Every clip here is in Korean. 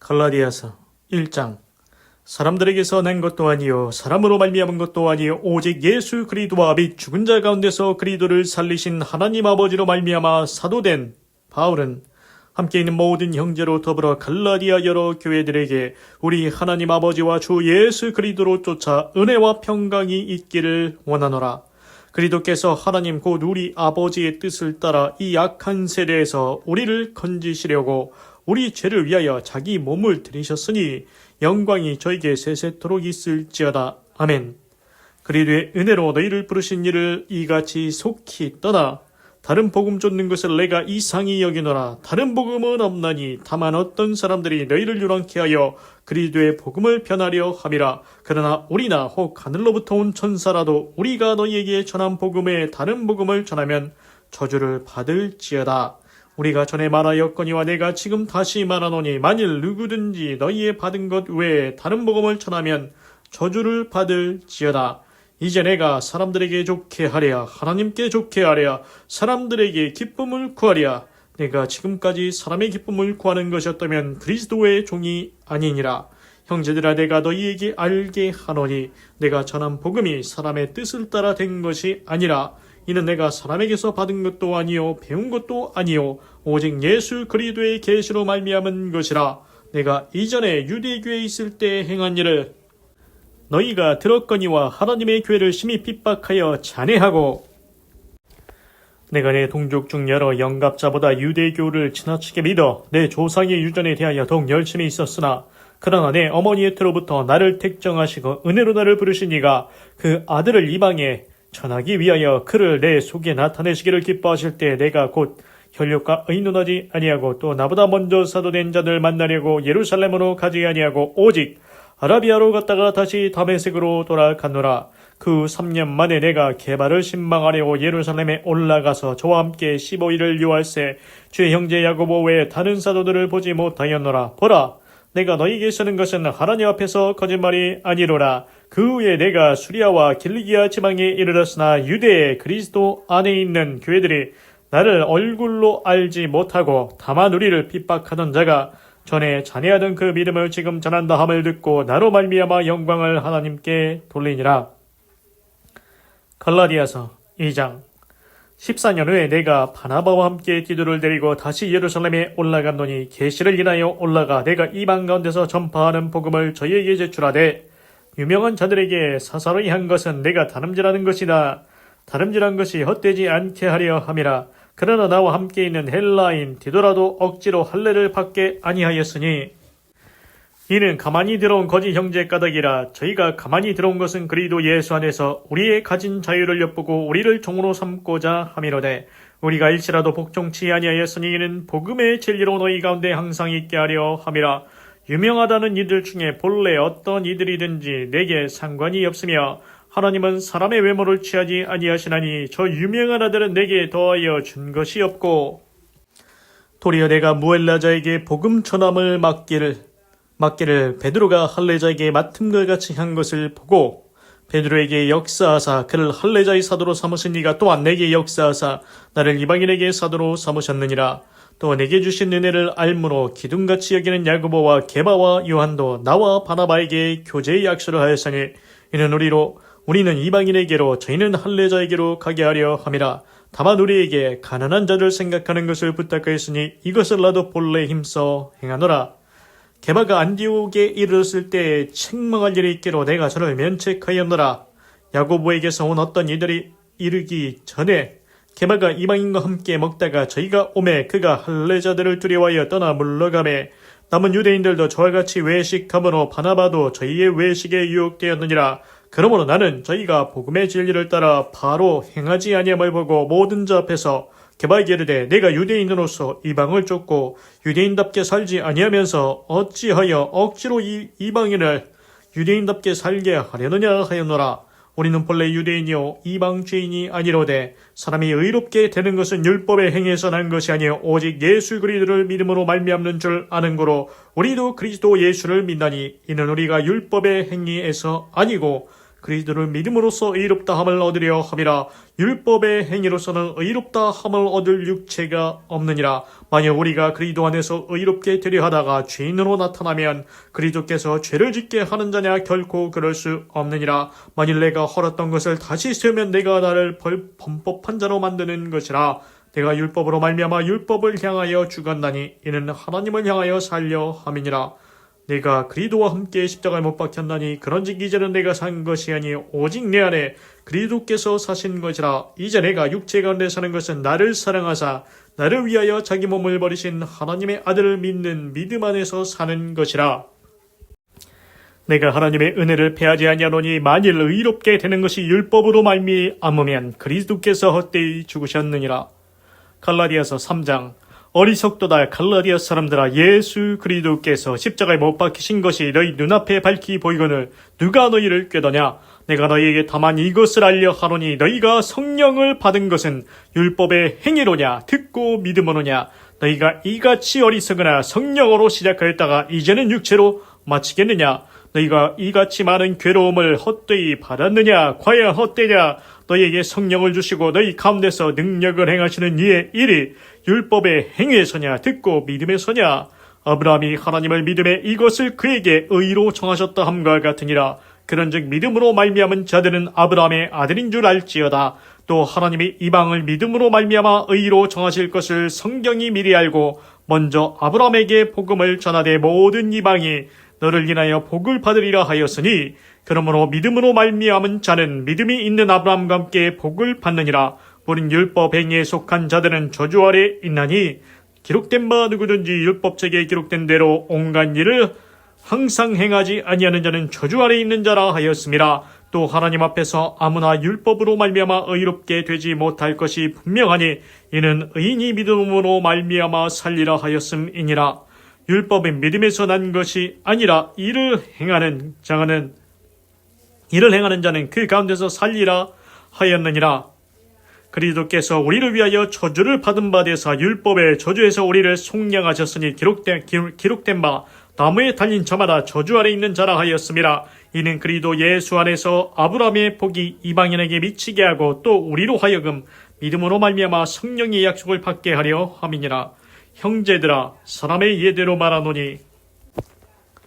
갈라디아서 1장. 사람들에게서 난 것도 아니요 사람으로 말미암은 것도 아니요 오직 예수 그리스도와 및 죽은 자 가운데서 그리스도를 살리신 하나님 아버지로 말미암아 사도된 바울은 함께 있는 모든 형제로 더불어 갈라디아 여러 교회들에게 우리 하나님 아버지와 주 예수 그리스도로 쫓아 은혜와 평강이 있기를 원하노라. 그리스도께서 하나님 곧 우리 아버지의 뜻을 따라 이 악한 세대에서 우리를 건지시려고 우리 죄를 위하여 자기 몸을 들이셨으니 영광이 저에게 세세토록 있을지어다. 아멘. 그리스도의 은혜로 너희를 부르신 이를 이같이 속히 떠나 다른 복음 쫓는 것을 내가 이상히 여기노라. 다른 복음은 없나니 다만 어떤 사람들이 너희를 유랑케 하여 그리스도의 복음을 변하려 함이라. 그러나 우리나 혹 하늘로부터 온 천사라도 우리가 너희에게 전한 복음에 다른 복음을 전하면 저주를 받을지어다. 우리가 전에 말하였거니와 내가 지금 다시 말하노니 만일 누구든지 너희의 받은 것 외에 다른 복음을 전하면 저주를 받을지어다. 이제 내가 사람들에게 좋게 하랴 하나님께 좋게 하랴 사람들에게 기쁨을 구하랴. 내가 지금까지 사람의 기쁨을 구하는 것이었다면 그리스도의 종이 아니니라. 형제들아 내가 너희에게 알게 하노니 내가 전한 복음이 사람의 뜻을 따라 된 것이 아니라 이는 내가 사람에게서 받은 것도 아니요 배운 것도 아니요 오직 예수 그리스도의 계시로 말미암은 것이라. 내가 이전에 유대교에 있을 때 행한 일을 너희가 들었거니와 하나님의 교회를 심히 핍박하여 잔해하고 내가 내 동족 중 여러 영갑자보다 유대교를 지나치게 믿어 내 조상의 유전에 대하여 더욱 열심히 있었으나 그러나 내 어머니의 태로부터 나를 택정하시고 은혜로 나를 부르신 이가 그 아들을 이방에 전하기 위하여 그를 내 속에 나타내시기를 기뻐하실 때 내가 곧 혈육과 의논하지 아니하고 또 나보다 먼저 사도된 자들 만나려고 예루살렘으로 가지 아니하고 오직 아라비아로 갔다가 다시 다메섹으로 돌아갔노라. 그 3년 만에 내가 게바를 신방하려고 예루살렘에 올라가서 저와 함께 15일을 유할세 주의 형제 야고보 외에 다른 사도들을 보지 못하였노라. 보라, 내가 너희에게 쓰는 것은 하나님 앞에서 거짓말이 아니로라. 그 후에 내가 수리아와 길리기아 지방에 이르렀으나 유대의 그리스도 안에 있는 교회들이 나를 얼굴로 알지 못하고 다만 우리를 핍박하던 자가 전에 잔해하던 그 믿음을 지금 전한다 함을 듣고 나로 말미암아 영광을 하나님께 돌리니라. 갈라디아서 2장. 14년 후에 내가 바나바와 함께 디도를 데리고 다시 예루살렘에 올라갔노니 계시를 인하여 올라가 내가 이방 가운데서 전파하는 복음을 저희에게 제출하되 유명한 자들에게 사사로이 한 것은 내가 다름질하는 것이다. 다름질한 것이 헛되지 않게 하려 함이라. 그러나 나와 함께 있는 헬라인 디도라도 억지로 할례를 받게 아니하였으니 이는 가만히 들어온 거짓 형제 까닭이라. 저희가 가만히 들어온 것은 그리스도 예수 안에서 우리의 가진 자유를 엿보고 우리를 종으로 삼고자 함이로되 우리가 일시라도 복종치 아니하였으니 이는 복음의 진리로 너희 가운데 항상 있게 하려 함이라. 유명하다는 이들 중에 본래 어떤 이들이든지 내게 상관이 없으며 하나님은 사람의 외모를 취하지 아니하시나니 저 유명한 아들은 내게 더하여 준 것이 없고 도리어 내가 무엘라자에게 복음 전함을 맡기를 베드로가 할례자에게 맡은 것 같이 한 것을 보고 베드로에게 역사하사 그를 할례자의 사도로 삼으신 이가 또한 내게 역사하사 나를 이방인에게 사도로 삼으셨느니라. 또 내게 주신 은혜를 알므로 기둥같이 여기는 야고보와 게바와 요한도 나와 바나바에게 교제의 약속을 하였으니 이는 우리는 이방인에게로 저희는 할례자에게로 가게 하려 함이라. 다만 우리에게 가난한 자를 생각하는 것을 부탁하였으니 이것을 나도 본래 힘써 행하노라. 게바가 안디옥에 이르렀을 때 책망할 일이 있기로 내가 저를 면책하였노라. 야고보에게서 온 어떤 이들이 이르기 전에 게바가 이방인과 함께 먹다가 저희가 오매 그가 할례자들을 두려워하여 떠나 물러가매 남은 유대인들도 저와 같이 외식함으로 바나바도 저희의 외식에 유혹되었느니라. 그러므로 나는 저희가 복음의 진리를 따라 바로 행하지 아니함을 보고 모든 자 앞에서 게바에게 이르되 내가 유대인으로서 이방을 쫓고 유대인답게 살지 아니하면서 어찌하여 억지로 이방인을 유대인답게 살게 하려느냐 하였노라. 우리는 본래 유대인이요 이방 죄인이 아니로되 사람이 의롭게 되는 것은 율법의 행위에서 난 것이 아니요 오직 예수 그리스도를 믿음으로 말미암는 줄 아는 거로 우리도 그리스도 예수를 믿나니 이는 우리가 율법의 행위에서 아니고 그리스도를 믿음으로써 의롭다 함을 얻으려 함이라. 율법의 행위로서는 의롭다 함을 얻을 육체가 없느니라. 만약 우리가 그리스도 안에서 의롭게 되려 하다가 죄인으로 나타나면 그리스도께서 죄를 짓게 하는 자냐? 결코 그럴 수 없느니라. 만일 내가 헐었던 것을 다시 세우면 내가 나를 범법한 자로 만드는 것이라. 내가 율법으로 말미암아 율법을 향하여 죽었나니 이는 하나님을 향하여 살려 함이니라. 내가 그리스도와 함께 십자가에 못 박혔나니 그런즉 이제는 내가 산 것이 아니 오직 내 안에 그리스도께서 사신 것이라. 이제 내가 육체 가운데 사는 것은 나를 사랑하사 나를 위하여 자기 몸을 버리신 하나님의 아들을 믿는 믿음 안에서 사는 것이라. 내가 하나님의 은혜를 패하지 아니하노니 만일 의롭게 되는 것이 율법으로 말미암으면 그리스도께서 헛되이 죽으셨느니라. 갈라디아서 3장. 어리석도다 갈라디아 사람들아, 예수 그리스도께서 십자가에 못 박히신 것이 너희 눈앞에 밝히 보이거늘 누가 너희를 꾀더냐? 내가 너희에게 다만 이것을 알려 하노니 너희가 성령을 받은 것은 율법의 행위로냐 듣고 믿음으로냐? 너희가 이같이 어리석으나 성령으로 시작하였다가 이제는 육체로 마치겠느냐? 너희가 이같이 많은 괴로움을 헛되이 받았느냐? 과연 헛되냐? 너희에게 성령을 주시고 너희 가운데서 능력을 행하시는 이의 일이 율법의 행위에서냐 듣고 믿음에서냐? 아브라함이 하나님을 믿음에 이것을 그에게 의로 정하셨다 함과 같으니라. 그런즉 믿음으로 말미암은 자들은 아브라함의 아들인 줄 알지어다. 또 하나님이 이방을 믿음으로 말미암아 의로 정하실 것을 성경이 미리 알고 먼저 아브라함에게 복음을 전하되 모든 이방이 너를 인하여 복을 받으리라 하였으니, 그러므로 믿음으로 말미암은 자는 믿음이 있는 아브라함과 함께 복을 받느니라. 우린 율법 행위에 속한 자들은 저주 아래 있나니 기록된 바 누구든지 율법책에 기록된 대로 온갖 일을 항상 행하지 아니하는 자는 저주 아래 있는 자라 하였음이라. 또 하나님 앞에서 아무나 율법으로 말미암아 의롭게 되지 못할 것이 분명하니 이는 의인이 믿음으로 말미암아 살리라 하였음이니라. 율법은 믿음에서 난 것이 아니라 이를 행하는 자는 그 가운데서 살리라 하였느니라. 그리스도께서 우리를 위하여 저주를 받은 바 되사 율법의 저주에서 우리를 속량하셨으니 기록된 바 나무에 달린 저마다 저주 아래 있는 자라 하였음이라. 이는 그리스도 예수 안에서 아브라함의 복이 이방인에게 미치게 하고 또 우리로 하여금 믿음으로 말미암아 성령의 약속을 받게 하려 함이니라. 형제들아, 사람의 예대로 말하노니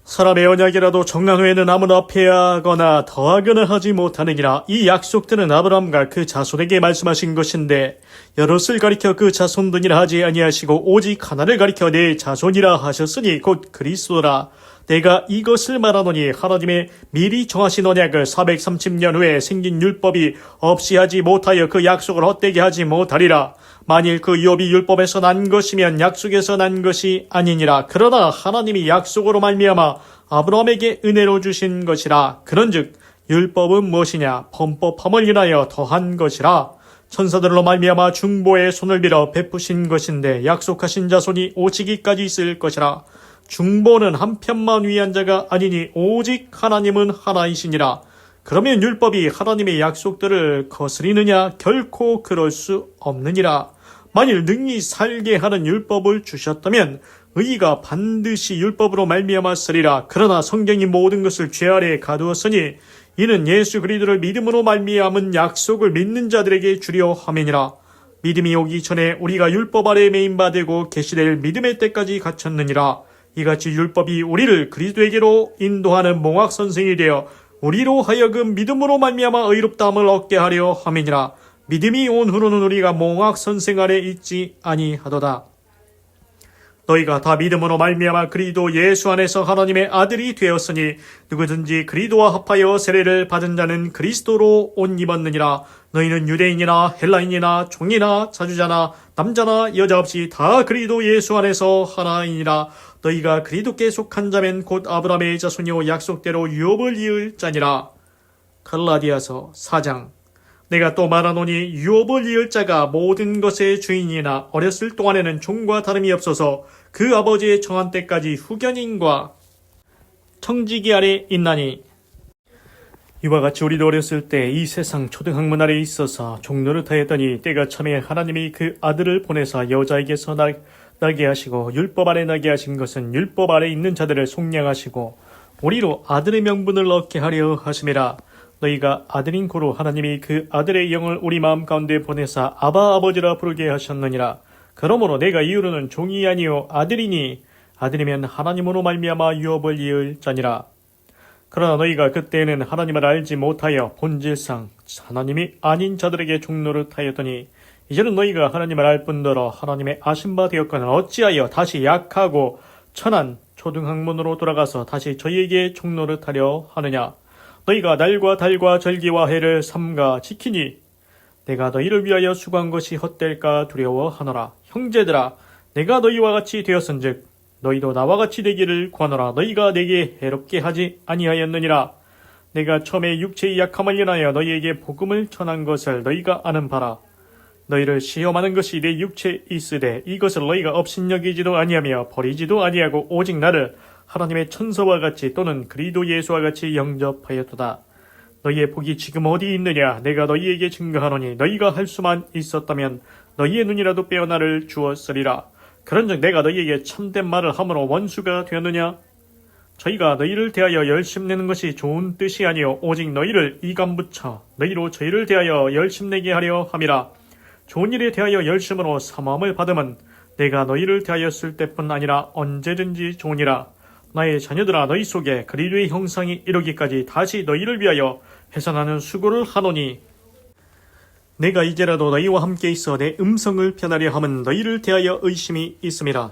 사람의 언약이라도 정한 후에는 아무나 폐하거나 더하거나 하지 못하느니라. 이 약속들은 아브라함과 그 자손에게 말씀하신 것인데 여럿을 가리켜 그 자손들이라 하지 아니하시고 오직 하나를 가리켜 내 자손이라 하셨으니 곧 그리스도라. 내가 이것을 말하노니 하나님의 미리 정하신 언약을 430년 후에 생긴 율법이 없이 하지 못하여 그 약속을 헛되게 하지 못하리라. 만일 그 율법이 율법에서 난 것이면 약속에서 난 것이 아니니라. 그러나 하나님이 약속으로 말미암아 아브라함에게 은혜로 주신 것이라. 그런즉 율법은 무엇이냐? 범법함을 인하여 더한 것이라. 천사들로 말미암아 중보의 손을 빌어 베푸신 것인데 약속하신 자손이 오시기까지 있을 것이라. 중보는 한편만 위한 자가 아니니 오직 하나님은 하나이시니라. 그러면 율법이 하나님의 약속들을 거스리느냐? 결코 그럴 수 없느니라. 만일 능히 살게 하는 율법을 주셨다면 의가 반드시 율법으로 말미암아 쓰리라. 그러나 성경이 모든 것을 죄 아래에 가두었으니 이는 예수 그리스도를 믿음으로 말미암은 약속을 믿는 자들에게 주려 함이니라. 믿음이 오기 전에 우리가 율법 아래에 매인 바 되고 계시될 믿음의 때까지 갇혔느니라. 이같이 율법이 우리를 그리스도에게로 인도하는 몽학 선생이 되어 우리로 하여금 믿음으로 말미암아 의롭다함을 얻게 하려 함이니라. 믿음이 온 후로는 우리가 몽학 선생 아래 있지 아니하도다. 너희가 다 믿음으로 말미암아 그리스도 예수 안에서 하나님의 아들이 되었으니 누구든지 그리스도와 합하여 세례를 받은 자는 그리스도로 옷 입었느니라. 너희는 유대인이나 헬라인이나 종이나 자주자나 남자나 여자 없이 다 그리스도 예수 안에서 하나이니라. 너희가 그리스도께 속한 자면 곧 아브라함의 자손이요 약속대로 유업을 이을 자니라. 갈라디아서 4장. 내가 또 말하노니 유업을 이을 자가 모든 것의 주인이나 어렸을 동안에는 종과 다름이 없어서 그 아버지의 정한 때까지 후견인과 청지기 아래 있나니, 이와 같이 우리도 어렸을 때 이 세상 초등학문 아래 있어서 종노릇하였더니 때가 참에 하나님이 그 아들을 보내사 여자에게서 나게 하시고 율법 아래 나게 하신 것은 율법 아래 있는 자들을 속량하시고 우리로 아들의 명분을 얻게 하려 하심이라. 너희가 아들인 고로 하나님이 그 아들의 영을 우리 마음 가운데 보내사 아바 아버지라 부르게 하셨느니라. 그러므로 내가 이후로는 종이 아니요 아들이니 아들이면 하나님으로 말미암아 유업을 이을 자니라. 그러나 너희가 그때에는 하나님을 알지 못하여 본질상 하나님이 아닌 자들에게 종노릇하였더니 이제는 너희가 하나님을 알 뿐더러 하나님의 아신 바 되었거늘 어찌하여 다시 약하고 천한 초등학문으로 돌아가서 다시 저희에게 종노릇하려 하느냐. 너희가 날과 달과 절기와 해를 삼가 지키니 내가 너희를 위하여 수고한 것이 헛될까 두려워하노라. 형제들아, 내가 너희와 같이 되었은즉 너희도 나와 같이 되기를 구하노라. 너희가 내게 해롭게 하지 아니하였느니라. 내가 처음에 육체의 약함을 인하여 너희에게 복음을 전한 것을 너희가 아는 바라. 너희를 시험하는 것이 내 육체에 있으되 이것을 너희가 업신여기지도 아니하며 버리지도 아니하고 오직 나를 하나님의 천사와 같이 또는 그리스도 예수와 같이 영접하였도다. 너희의 복이 지금 어디 있느냐. 내가 너희에게 증거하노니 너희가 할 수만 있었다면 너희의 눈이라도 빼어 나를 주었으리라. 그런즉 내가 너희에게 참된 말을 함으로 원수가 되었느냐. 저희가 너희를 대하여 열심내는 것이 좋은 뜻이 아니요 오직 너희를 이감붙여 너희로 저희를 대하여 열심내게 하려 함이라. 좋은 일에 대하여 열심으로 사모함을 받음은 내가 너희를 대하여 쓸 때뿐 아니라 언제든지 좋으니라. 나의 자녀들아, 너희 속에 그리스도의 형상이 이루기까지 다시 너희를 위하여 해산하는 수고를 하노니 내가 이제라도 너희와 함께 있어 내 음성을 편하려 함은 너희를 대하여 의심이 있음이라.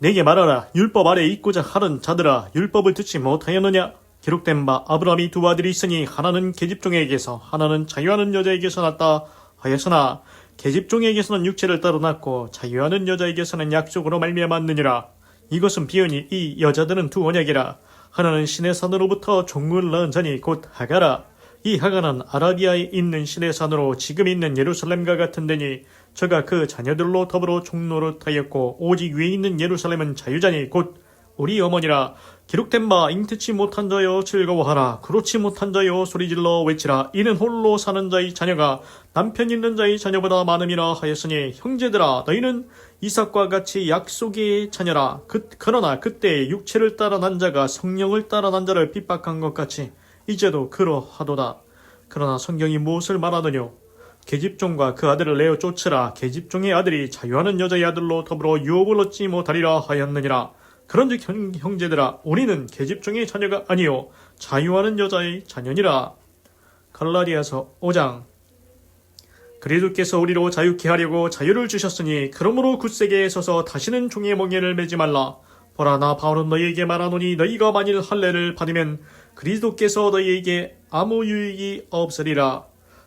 내게 말하라. 율법 아래 있고자 하는 자들아, 율법을 듣지 못하였느냐. 기록된 바 아브라함이 두 아들이 있으니 하나는 계집종에게서 하나는 자유하는 여자에게서 났다 하였으나 계집종에게서는 육체를 따라 났고 자유하는 여자에게서는 약속으로 말미암았느니라. 이것은 비유니 이 여자들은 두 언약이라. 하나는 신의 산으로부터 종을 낳은 자니 곧 하가라. 이 하가는 아라비아에 있는 신의 산으로 지금 있는 예루살렘과 같은 데니 저가 그 자녀들로 더불어 종노릇하였고 오직 위에 있는 예루살렘은 자유자니 곧 우리 어머니라. 기록된 바 잉태치 못한 자여 즐거워하라. 그렇지 못한 자여 소리질러 외치라. 이는 홀로 사는 자의 자녀가 남편 있는 자의 자녀보다 많음이라 하였으니 형제들아, 너희는 이삭과 같이 약속의 자녀라. 그러나 그때 육체를 따라 난 자가 성령을 따라 난 자를 핍박한 것 같이 이제도 그러하도다. 그러나 성경이 무엇을 말하느뇨. 계집종과 그 아들을 내어 쫓으라. 계집종의 아들이 자유하는 여자의 아들로 더불어 유업을 얻지 못하리라 하였느니라. 그런즉 형제들아, 우리는 계집종의 자녀가 아니요 자유하는 여자의 자녀니라. 갈라디아서 5장. 그리스도께서 우리로 자유케 하려고 자유를 주셨으니 그러므로 굳세게 서서 다시는 종의 멍에를 매지 말라. 보라, 나 바울은 너희에게 말하노니 너희가 만일 할례를 받으면 그리스도께서 너희에게 아무 유익이 없으리라.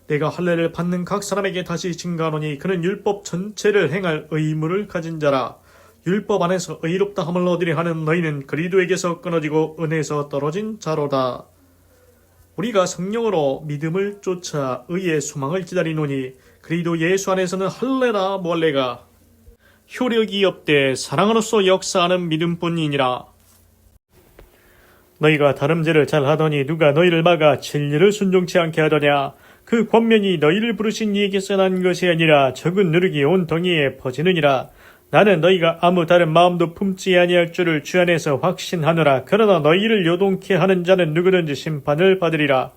내가 할례를 받는 각 사람에게 다시 증거하노니 그는 율법 전체를 행할 의무를 가진 자라. 율법 안에서 의롭다 함을 얻으려 하는 너희는 그리스도에게서 끊어지고 은혜에서 떨어진 자로다. 우리가 성령으로 믿음을 쫓아 의의 소망을 기다리노니 그리스도 예수 안에서는 할례나 몰례가 효력이 없되 사랑으로서 역사하는 믿음뿐이니라. 너희가 다름질을 잘하더니 누가 너희를 막아 진리를 순종치 않게 하더냐. 그 권면이 너희를 부르신 이에게서 난 것이 아니라 적은 누룩이 온 덩이에 퍼지느니라. 나는 너희가 아무 다른 마음도 품지 아니할 줄을 주 안에서 확신하노라. 그러나 너희를 요동케 하는 자는 누구든지 심판을 받으리라.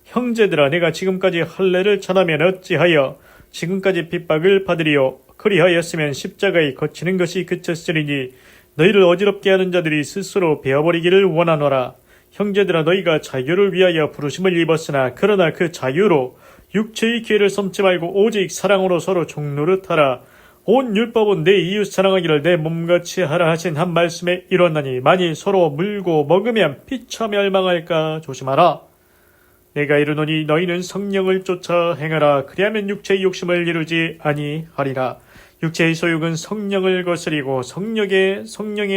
형제들아, 내가 지금까지 할례를 전하면 어찌하여 지금까지 핍박을 받으리요. 그리하였으면 십자가에 거치는 것이 그쳤으리니 너희를 어지럽게 하는 자들이 스스로 베어버리기를 원하노라. 형제들아, 너희가 자유를 위하여 부르심을 입었으나 그러나 그 자유로 육체의 기회를 삼지 말고 오직 사랑으로 서로 종노릇하라. 온 율법은 내 이웃 사랑하기를 내 몸같이 하라 하신 한 말씀에 이뤘나니 만일 서로 물고 먹으면 피차 멸망할까 조심하라. 내가 이르노니 너희는 성령을 쫓아 행하라. 그리하면 육체의 욕심을 이루지 아니하리라. 육체의 소욕은 성령을 거스리고 성령의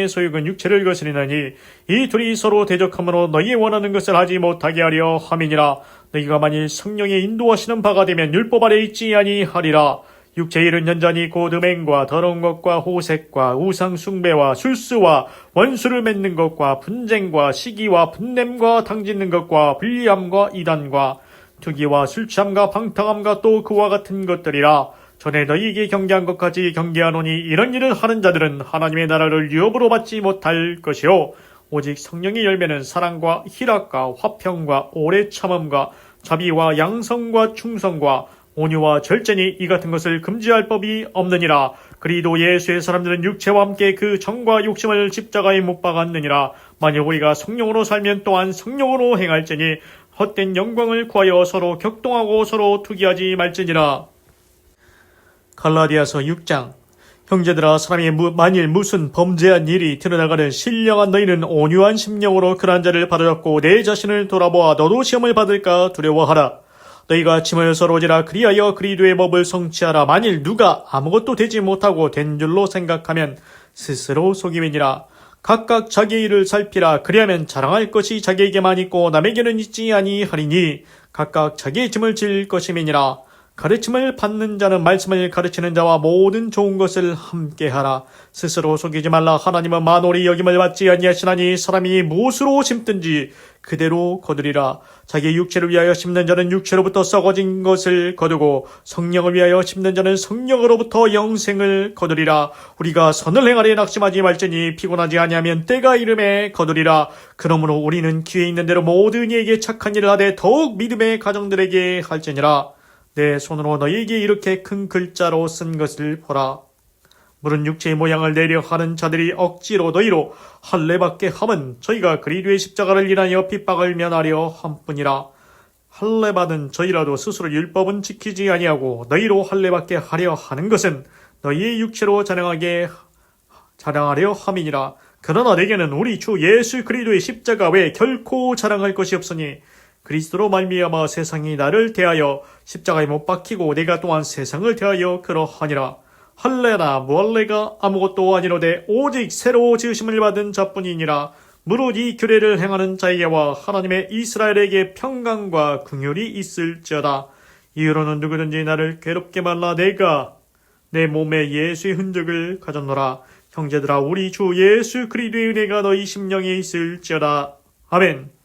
소욕은 육체를 거스리나니 이 둘이 서로 대적함으로 너희 원하는 것을 하지 못하게 하려 함이니라. 너희가 만일 성령의 인도하시는 바가 되면 율법 아래 있지 아니하리라. 육체의 일은 연전이 곧 음행과 더러운 것과 호색과 우상 숭배와 술수와 원수를 맺는 것과 분쟁과 시기와 분냄과 당짓는 것과 불리함과 이단과 투기와 술취함과 방탕함과 또 그와 같은 것들이라. 전에 너희에게 경계한 것까지 경계하노니 이런 일을 하는 자들은 하나님의 나라를 유업으로 받지 못할 것이요 오직 성령의 열매는 사랑과 희락과 화평과 오래 참음과 자비와 양성과 충성과 온유와 절제니 이 같은 것을 금지할 법이 없느니라. 그리도 예수의 사람들은 육체와 함께 그 정과 욕심을 십자가에 못 박았느니라. 만일 우리가 성령으로 살면 또한 성령으로 행할지니 헛된 영광을 구하여 서로 격동하고 서로 투기하지 말지니라. 갈라디아서 6장. 형제들아, 사람이 만일 무슨 범죄한 일이 드러나가는 신령한 너희는 온유한 심령으로 그러한 자를 바로잡고 내 자신을 돌아보아 너도 시험을 받을까 두려워하라. 너희가 짐을 서로 지라. 그리하여 그리스도의 법을 성취하라. 만일 누가 아무것도 되지 못하고 된 줄로 생각하면 스스로 속임이니라. 각각 자기의 일을 살피라. 그리하면 자랑할 것이 자기에게만 있고 남에게는 있지 아니하리니 각각 자기의 짐을 질 것임이니라. 가르침을 받는 자는 말씀을 가르치는 자와 모든 좋은 것을 함께하라. 스스로 속이지 말라. 하나님은 만홀히 여김을 받지 아니하시나니 사람이 무엇으로 심든지 그대로 거두리라. 자기 육체를 위하여 심는 자는 육체로부터 썩어진 것을 거두고 성령을 위하여 심는 자는 성령으로부터 영생을 거두리라. 우리가 선을 행하려 낙심하지 말지니 피곤하지 아니하면 때가 이름에 거두리라. 그러므로 우리는 기회 있는 대로 모든 이에게 착한 일을 하되 더욱 믿음의 가정들에게 할지니라. 내 손으로 너희에게 이렇게 큰 글자로 쓴 것을 보라. 물은 육체의 모양을 내려 하는 자들이 억지로 너희로 할례받게 함은 저희가 그리스도의 십자가를 인하여 핍박을 면하려 함뿐이라. 할례받은 저희라도 스스로 율법은 지키지 아니하고 너희로 할례받게 하려 하는 것은 너희의 육체로 자랑하려 함이니라. 그러나 내게는 우리 주 예수 그리스도의 십자가 외에 결코 자랑할 것이 없으니 그리스도로 말미암아 세상이 나를 대하여 십자가에 못 박히고 내가 또한 세상을 대하여 그러하니라. 할례나 무할례가 아무것도 아니로되 오직 새로 지으심을 받은 자뿐이니라. 무릇 이 규례를 행하는 자에게와 하나님의 이스라엘에게 평강과 긍휼이 있을지어다. 이후로는 누구든지 나를 괴롭게 말라. 내가 내 몸에 예수의 흔적을 가졌노라. 형제들아, 우리 주 예수 그리스도의 은혜가 너희 심령에 있을지어다. 아멘.